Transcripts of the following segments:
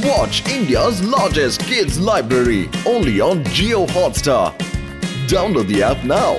Watch India's largest kids library only on Jio Hotstar. Download the app now.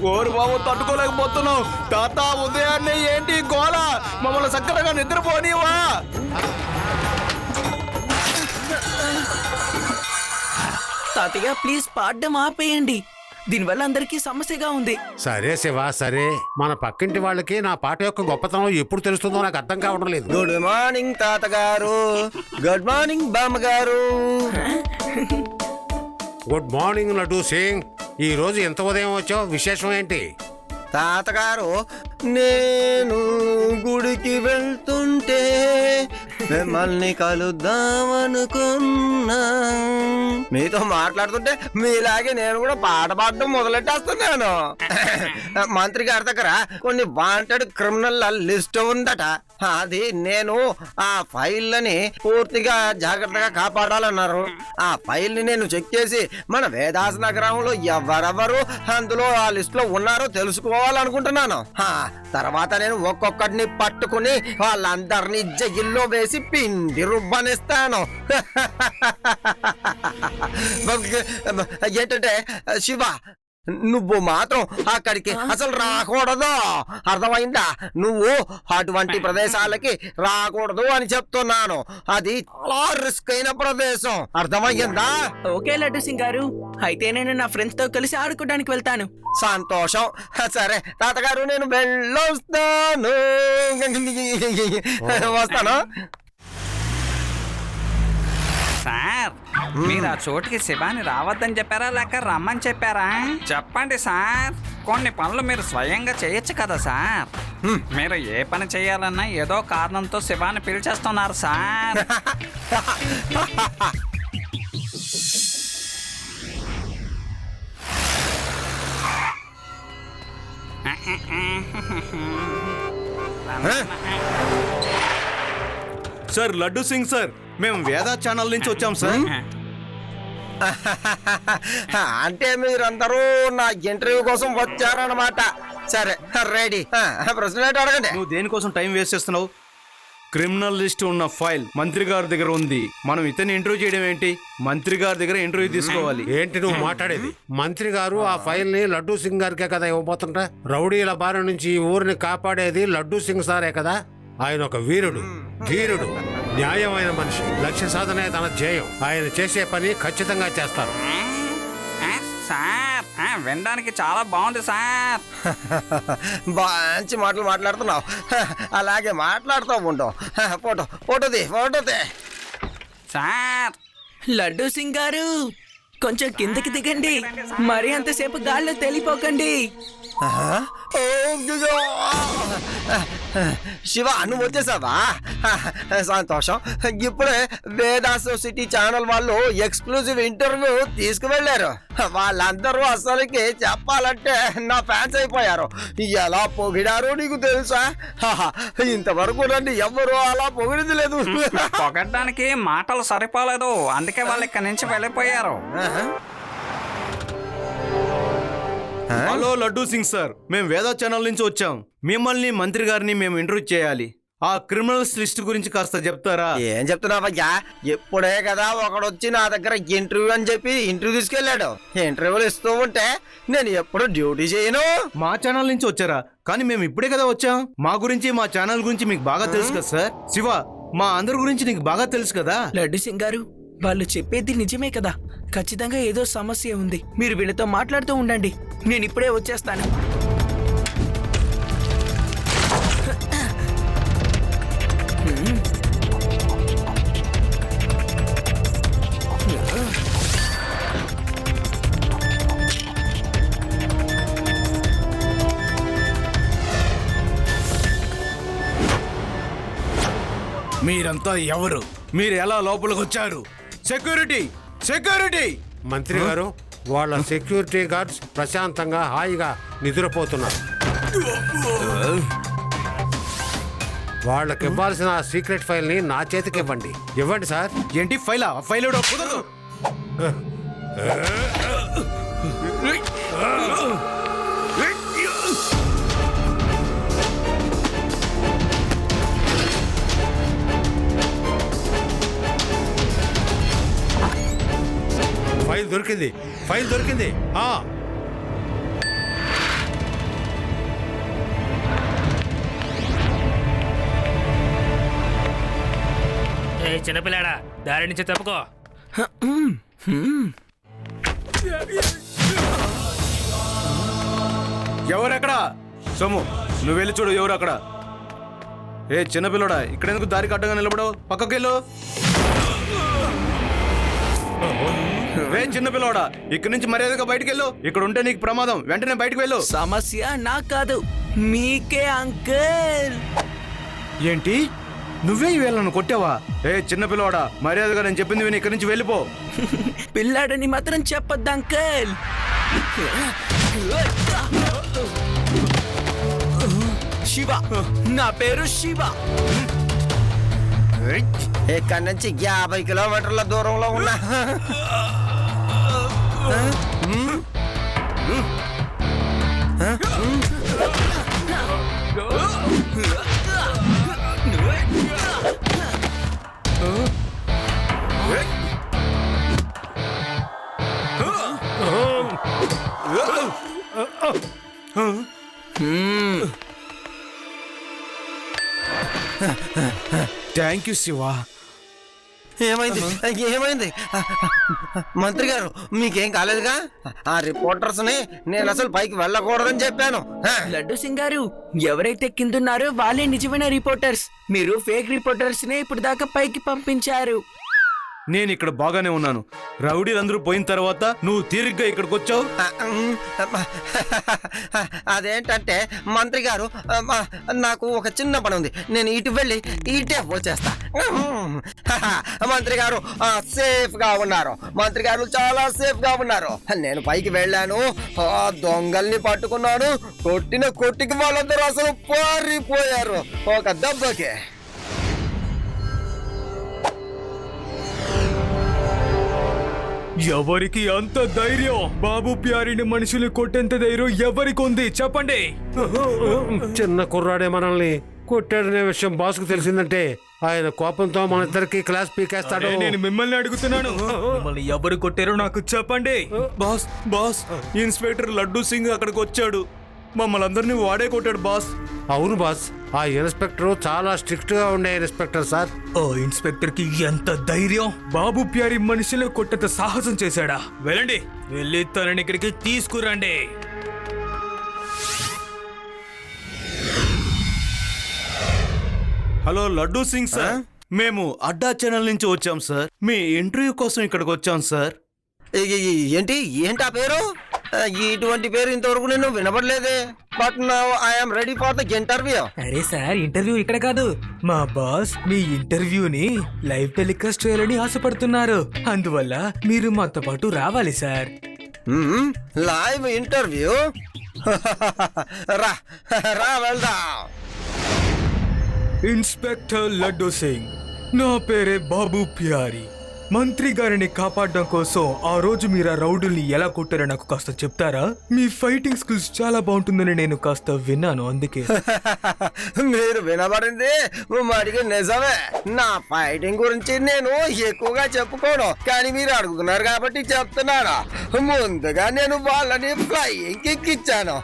ఓరు బాబు తట్టుకోలేకపోతున్నావు తాత. ఉదయాన్నే ఏంటి గోల? మమ్మల్ని చక్కగా నిద్రపోనివా? తాతయ్య ప్లీజ్ పాడడం ఆపేయండి. దీనివల్ల అందరికీ సమస్యగా ఉంది. సరే శివ సరే, మన పక్కింటి వాళ్ళకి నా పాట యొక్క గొప్పతనం ఎప్పుడు తెలుస్తుందో నాకు అర్థం కావడం లేదు. గుడ్ మార్నింగ్ తాతగారు. గుడ్ మార్నింగ్ బామ్మగారు. Good morning Laddu Singh. ఈ రోజు ఎంత ఉదయం వచ్చావు? విశేషం ఏంటి? తాతగారు, నేను గుడికి వెళ్తుంటే మిమ్మల్ని కలుద్దామనుకున్నా. మీతో మాట్లాడుతుంటే మీలాగే నేను కూడా పాట పాడడం మొదలెట్టేస్తున్నాను. మంత్రి గారి దగ్గర కొన్ని వాంటెడ్ క్రిమినల్ లిస్ట్ ఉందట. అది నేను ఆ ఫైళ్ళని పూర్తిగా జాగ్రత్తగా కాపాడాలన్నారు. ఆ ఫైల్ని నేను చెక్ చేసి మన వేదాస నగరంలో ఎవరెవరు అందులో ఆ లిస్ట్ లో ఉన్నారో తెలుసుకోవాలనుకుంటున్నాను. తర్వాత నేను ఒక్కొక్కటిని పట్టుకుని వాళ్ళందరినీ జైల్లో వేసి పిండి రుబ్బనిస్తాను. ఏంటంటే శివ, నువ్వు మాత్రం అక్కడికి అసలు రాకూడదు, అర్థమైందా? నువ్వు అటువంటి ప్రదేశాలకి రాకూడదు అని చెప్తున్నాను. అది చాలా రిస్క్ అయిన ప్రదేశం, అర్థమయ్యిందా? ఓకే లడ్డు సింగ్ గారు, అయితే నేను నా ఫ్రెండ్స్ తో కలిసి ఆడుకోవడానికి వెళ్తాను. సంతోషం. సరే తాతగారు, నేను వెళ్ళొస్తాను. వస్తాను. సార్, మీరు ఆ చోటుకి శివాని రావద్దని చెప్పారా లేక రమ్మని చెప్పారా? చెప్పండి సార్. కొన్ని పనులు మీరు స్వయంగా చేయొచ్చు కదా సార్. మీరు ఏ పని చేయాలన్నా ఏదో కారణంతో శివాని పిలిచేస్తున్నారు sir. Sir, Laddu Singh sir, మేము వేదా ఛానల్ నుంచి వచ్చాం సార్. అంటే మీరందరూ నా ఇంటర్వ్యూ కోసం వచ్చారన్నమాట. సరే రెడీ. ప్రశ్న అడగండి. నువ్వు దేనికోసం టైం వేస్ట్ చేస్తున్నావు? క్రిమినల్ లిస్ట్ ఉన్న ఫైల్ మంత్రి గారి దగ్గర ఉంది. మనం ఇతన్ని ఇంటర్వ్యూ చేయడం ఏంటి? మంత్రి గారి దగ్గర ఇంటర్వ్యూ తీసుకోవాలి. ఏంటి నువ్వు మాట్లాడేది? మంత్రి గారు ఆ ఫైల్ ని లడ్డూ సింగ్ గారికే కదా ఇవ్వబోతుంటా. రౌడీల బారి నుంచి ఈ ఊరిని కాపాడేది లడ్డూ సింగ్ సారే కదా. ఆయన ఒక వీరుడు, ధీరుడు, న్యాయమైన మనిషి. లక్ష్య సాధనే తన ధ్యేయం. ఆయన చేసే పని ఖచ్చితంగా చేస్తారు. సార్, వినడానికి చాలా బాగుంది సార్. మంచి మాటలు మాట్లాడుతున్నావు. అలాగే మాట్లాడుతూ ఉండవు. ఫోటోది. సార్, లడ్డు సింగ్ గారు, కొంచెం కిందకి దిగండి. మరి అంతసేపు గాల్లో తెలిపోకండి. శివ, నువ్వు వచ్చేసావా? సంతోషం. ఇప్పుడే వేదా సొసైటీ ఛానల్ వాళ్ళు ఎక్స్క్లూజివ్ ఇంటర్వ్యూ తీసుకువెళ్లారు. వాళ్ళందరూ అసలుకి చెప్పాలంటే నా ఫ్యాన్స్ అయిపోయారు. ఎలా పొగిడారో నీకు తెలుసా? ఇంతవరకు నన్ను ఎవరు అలా పొగిడింది లేదు. పొగడ్డానికి మాటలు సరిపోలేదు, అందుకే వాళ్ళు ఇక్కడి నుంచి వెళ్ళిపోయారు. హలో లడ్డూ సింగ్ సార్, మేము వేదా ఛానల్ నుంచి వచ్చాం. మిమ్మల్ని మంత్రి గారిని మేము ఇంటర్వ్యూ చేయాలి. ఆ క్రిమినల్స్ లిస్ట్ గురించి కాస్త చెప్తారా? ఏం చెప్తున్నావయ్యా? ఎప్పుడే కదా ఒకడొచ్చి నా దగ్గర ఇంటర్వ్యూ అని చెప్పి ఇంటర్వ్యూ తీసుకెళ్లాడు. ఇంటర్వ్యూలు ఇస్తూ ఉంటే నేను ఎప్పుడు డ్యూటీ చేయను. మా ఛానల్ నుంచి వచ్చారా? కానీ మేము ఇప్పుడే కదా వచ్చాం. మా గురించి, మా ఛానల్ గురించి మీకు బాగా తెలుసు కదా సార్. శివ, మా అందరి గురించి నీకు బాగా తెలుసు కదా. లడ్డు సింగ్ గారు, వాళ్ళు చెప్పేది నిజమే కదా. ఖచ్చితంగా ఏదో సమస్య ఉంది. మీరు వీళ్ళతో మాట్లాడుతూ ఉండండి, నేను ఇప్పుడే వచ్చేస్తాను. మీరంతా ఎవరు? మీరు ఎలా లోపలికి వచ్చారు? Security, security! మంత్రి గారు, వాళ్ళ సెక్యూరిటీ గార్డ్స్ ప్రశాంతంగా హాయిగా నిద్రపోతున్నారు. వాళ్ళకి ఇవ్వాల్సిన ఆ సీక్రెట్ ఫైల్ ని నా చేతికి ఇవ్వండి. ఇవ్వండి సార్. ఏంటి ఫైలా? ఫైల్ ఎవడో కుదరదు. ఫైల్ దొరికింది, ఫైల్ దొరికింది. చిన్నపిల్లాడా, దారి నుంచి తప్పుకో. ఎవరక్కడ? సోము, నువ్వు వెళ్ళి చూడు ఎవరు అక్కడ. ఏ చిన్నపిల్లడా, ఇక్కడ ఎందుకు దారికి అడ్డంగా నిలబడవు? పక్కకి వెళ్ళు. రే చిన్నపిల్లడా, ఇక్కడి నుంచి మర్యాదగా బయటికి వెళ్ళు. ఇక్కడ ఉంటే నీకు ప్రమాదం. వెంటనే బయటికి వెళ్ళు. సమస్య నాకు కాదు, మీకే అంకుల్. ఏంటి, నువ్వే వీళ్ళను కొట్టావా? ఏ చిన్నపిల్లవాడా, మర్యాదగా నేను చెప్పింది విని ఇక్కడి నుంచి వెళ్ళిపో. పిల్లాడని మాత్రం చెప్పొద్దు అంకుల్. శివ, నా పేరు శివ. ఇక్కడి నుంచి 50 కిలోమీటర్ల దూరంలో ఉన్నా. Thank you Shiva. ఏమైంది? ఏమైంది? మంత్రి గారు, మీకేం కాలేదుగా? ఆ రిపోర్టర్స్ ని నేను అసలు పైకి వెళ్ళకూడదని చెప్పాను. లడ్డు సింగ్ గారు, ఎవరైతే కిందున్నారో వాళ్ళే నిజమైన రిపోర్టర్స్. మీరు ఫేక్ రిపోర్టర్స్ నే ఇప్పుడు దాకా పైకి పంపించారు. నేను ఇక్కడ బాగానే ఉన్నాను. రౌడీలందరూ పోయిన తర్వాత నువ్వు తీరిగ్గా ఇక్కడికి వచ్చావు. అదేంటంటే మంత్రి గారు, నాకు ఒక చిన్న పని ఉంది. నేను ఇటు వెళ్ళి ఇటే వచ్చేస్తా. మంత్రి గారు సేఫ్ గా ఉన్నారు. మంత్రి గారు చాలా సేఫ్ గా ఉన్నారు. నేను పైకి వెళ్ళాను, దొంగల్ని పట్టుకున్నాను. కొట్టిన కొట్టికి వాళ్ళందరూ అసలు పారిపోయారు ఒక దెబ్బకి. ఎవరికి అంత ధైర్యం? బాబు ప్యారిని మనుషులు కొట్టేంత ధైర్యం ఎవరికి ఉంది చెప్పండి? చిన్న కుర్రాడే మనల్ని కొట్టాడనే విషయం బాస్కు తెలిసిందంటే ఆయన కోపంతో మన ఇద్దరికి క్లాస్ పీకేస్తాడు. నేను మిమ్మల్ని అడుగుతున్నాను, మిమ్మల్ని ఎవరు కొట్టారో నాకు చెప్పండి. Boss, boss, inspector Laddu Singh అక్కడికి వచ్చాడు. మమ్మల్ని అందరినీ వాడే కొట్టాడు బాస్. అవును బాస్, ఆ ఇన్స్పెక్టర్ చాలా స్ట్రిక్ట్ గా ఉండే ఇన్స్పెక్టర్ సార్. ఓ ఇన్స్పెక్టర్ కి ఎంత ధైర్యం! బాబు ప్యారి మనుషులు కొట్టేంత సాహసం చేశాడా? వెళ్ళండి, వెళ్ళి తనని ఇక్కడికి తీసుకురండి. హలో లడ్డూ సింగ్ సార్, మేము అడ్డా ఛానల్ నుంచి వచ్చాం సార్. మీ ఇంటర్వ్యూ కోసం ఇక్కడికి వచ్చాం సార్. ఏంటి ఆ పేరు? ఇటువంటి పేరు ఇంతవరకు నేను వినపడలేదే. But now I'm ready for the interview. అరే సార్, ఇంటర్వ్యూ ఇక్కడ కాదు. మా బాస్ మీ ఇంటర్వ్యూని లైవ్ టెలికాస్ట్ చేయాలని ఆశపడుతున్నారు. అందువల్ల మీరు మాతో పాటు రావాలి సార్. Live interview? రా రా వెళ్దాం. ఇన్స్పెక్టర్ లడ్డూ సింగ్, నా పేరే బాబు ప్యారి. మంత్రి గారిని కాపాడడం కోసం ఆ రోజు మీరు ఆ రౌడీల్ని ఎలా కొట్టారో నాకు కాస్త చెప్తారా? మీ ఫైటింగ్ స్కిల్స్ చాలా బాగుంటుందని నేను కాస్త విన్నాను, అందుకే. మీరు వినబడింది మడికి నిజమే. నా ఫైటింగ్ గురించి నేను ఎక్కువగా చెప్పుకోను, కానీ మీరు అడుగుతున్నారు కాబట్టి చెప్తున్నాను. ముందుగా నేను వాళ్ళని ఫ్లైయింగ్ ఎక్కిచ్చాను.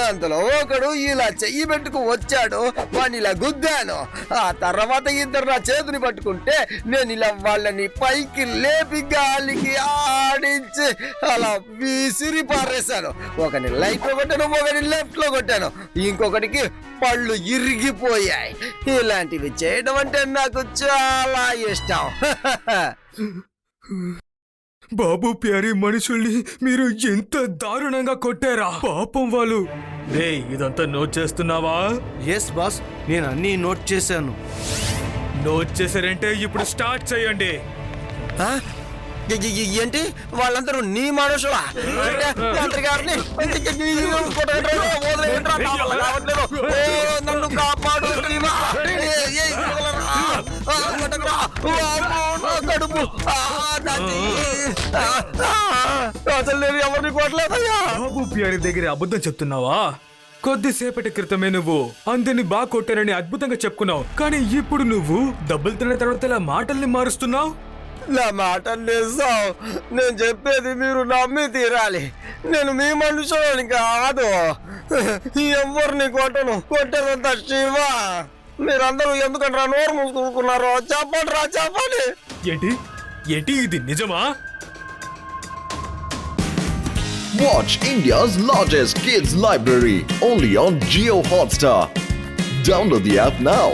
అందులో ఒకడు ఇలా చెయ్యి పెట్టుకు వచ్చాడు, వాడిని ఇలా గుద్దాను. ఆ తర్వాత ఇద్దరు నా చేతిని పట్టుకుంటే నేను ఇలా వాళ్ళని పైకి లేపి గాలికి ఆడించి అలా విసిరి పారేశాను. ఒకని రైట్ లో కొట్టాను, ఒకని లెఫ్ట్ లో కొట్టాను, ఇంకొకటికి పళ్ళు ఇరిగిపోయాయి. ఇలాంటివి చేయడం అంటే నాకు చాలా ఇష్టం. బాబు ప్యారి మనుషుల్ని మీరు ఎంత దారుణంగా కొట్టారా? పాపం వాళ్ళు. ఇదంతా నోట్ చేస్తున్నావా? ఎస్ బాస్, నేను అన్నీ నోట్ చేశాను. నోట్ చేశారంటే ఇప్పుడు స్టార్ట్ చేయండి. ఆ? ఏంటి వాళ్ళందరూ నీ మనుషులా అంటే మంత్రి గారిని వదిలేయండిరా, నా వల్ల కావట్లేదు. ఓ, నన్ను కాపాడు శివా. కొట్టకురా. వామ్మో, నా కడుపు. నా చెయ్యి. అసలు నేను ఎవరిని కొట్టలేదయ్యా. బాబు పియారి దగ్గర అబద్ధం చెప్తున్నావా? కొద్దిసేపటి క్రితమే నువ్వు అందరిని బాగా కొట్టారని అద్భుతంగా చెప్పుకున్నావు, కానీ ఇప్పుడు నువ్వు డబ్బులు తిన్న తర్వాత ఇలా మాటల్ని మారుస్తున్నావు. నా మాట నిజం. నేను చెప్పేది మీరు నమ్మి తీరాలి. నేను మీ మనుషులని కాదు. ఎవరిని కొట్టను. కొట్టేదంతా శివ. మీరందరూ ఎందుకంటే నోరు మూసుకున్నారో చెప్పండి రా, చెప్పండి. ఏంటి ఏంటి ఇది నిజమా? Watch India's largest kids library only on Geo Hotstar. Download the app now.